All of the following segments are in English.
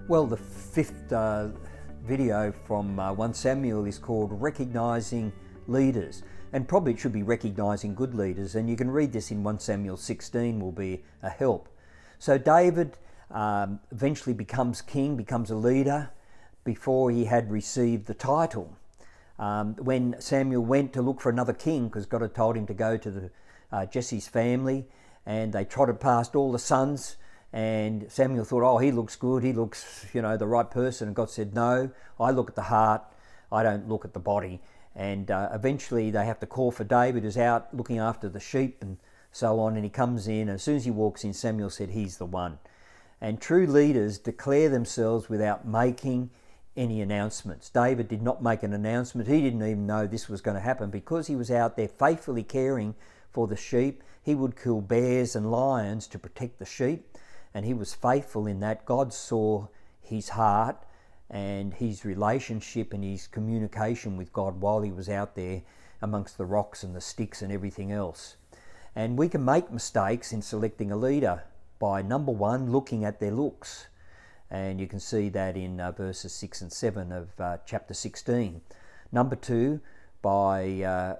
Well, the fifth video from 1 Samuel is called Recognising Leaders, and probably it should be recognising good leaders, and you can read this in 1 Samuel 16 will be a help. So David eventually becomes king, becomes a leader before he had received the title. When Samuel went to look for another king, because God had told him to go to Jesse's family, and they trotted past all the sons, and Samuel thought, oh, he looks good, he looks, the right person. And God said, no, I look at the heart, I don't look at the body. And eventually they have to call for David, who's out looking after the sheep and so on. And he comes in, and as soon as he walks in, Samuel said, he's the one. And true leaders declare themselves without making any announcements. David did not make an announcement. He didn't even know this was going to happen because he was out there faithfully caring for the sheep. He would kill bears and lions to protect the sheep. And he was faithful in that. God saw his heart and his relationship and his communication with God while he was out there amongst the rocks and the sticks and everything else. And we can make mistakes in selecting a leader by, number one, looking at their looks. And you can see that in verses 6 and 7 of chapter 16. Number two, by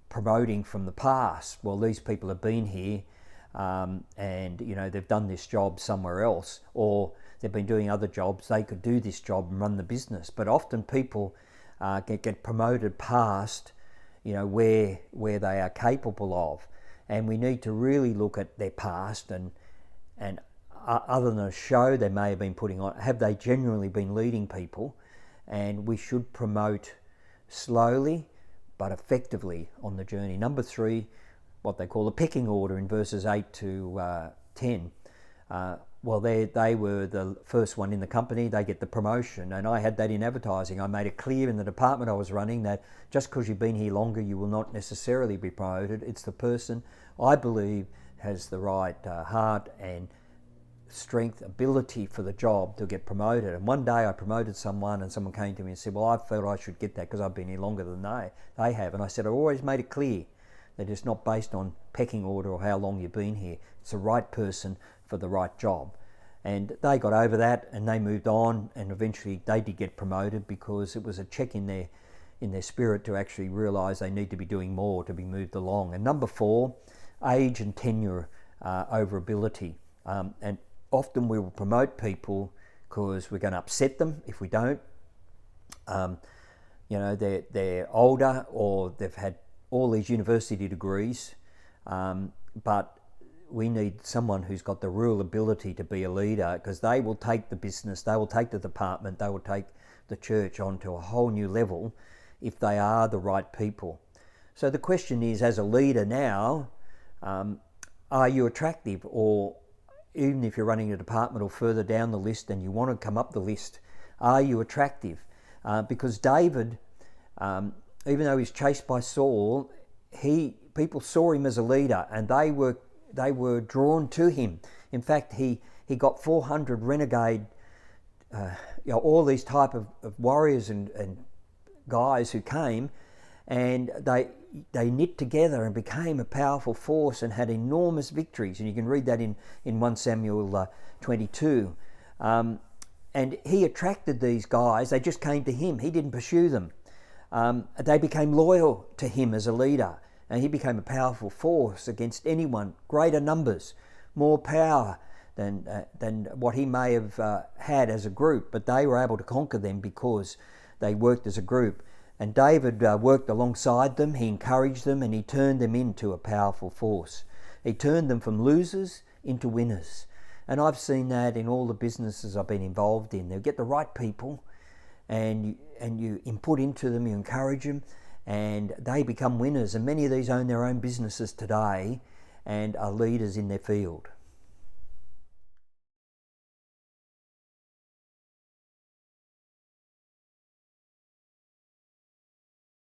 promoting from the past. Well, these people have been here, and they've done this job somewhere else, or they've been doing other jobs. They could do this job and run the business. But often people get promoted past where they are capable of, and we need to really look at their past and other than a show they may have been putting on, have they genuinely been leading people? And we should promote slowly but effectively on the journey. Number three, what they call the pecking order in verses 8 to 10. They were the first one in the company, they get the promotion. And I had that in advertising. I made it clear in the department I was running that just because you've been here longer, you will not necessarily be promoted. It's the person I believe has the right heart and strength, ability for the job to get promoted. And one day I promoted someone, and someone came to me and said, well, I felt I should get that because I've been here longer than they have. And I said, I've always made it clear that it's not based on pecking order or how long you've been here. It's the right person for the right job. And they got over that and they moved on, and eventually they did get promoted because it was a check in their spirit to actually realise they need to be doing more to be moved along. And number four, age and tenure over ability. And often we will promote people because we're going to upset them if we don't. They're older, or they've had all these university degrees, but we need someone who's got the real ability to be a leader, because they will take the business, they will take the department, they will take the church onto a whole new level if they are the right people. So the question is, as a leader now, are you attractive? Or even if you're running a department or further down the list and you want to come up the list, are you attractive? Because David, even though he's chased by Saul, people saw him as a leader, and they were drawn to him. In fact, he got 400 renegade, all these type of warriors and guys who came, and they knit together and became a powerful force and had enormous victories. And you can read that in 1 Samuel 22. And he attracted these guys. They just came to him. He didn't pursue them. They became loyal to him as a leader, and he became a powerful force against anyone. Greater numbers, more power than what he may have had as a group, but they were able to conquer them because they worked as a group. And David worked alongside them, he encouraged them, and he turned them into a powerful force. He turned them from losers into winners. And I've seen that in all the businesses I've been involved in. They get the right people, and you input into them, you encourage them, and they become winners. And many of these own their own businesses today and are leaders in their field.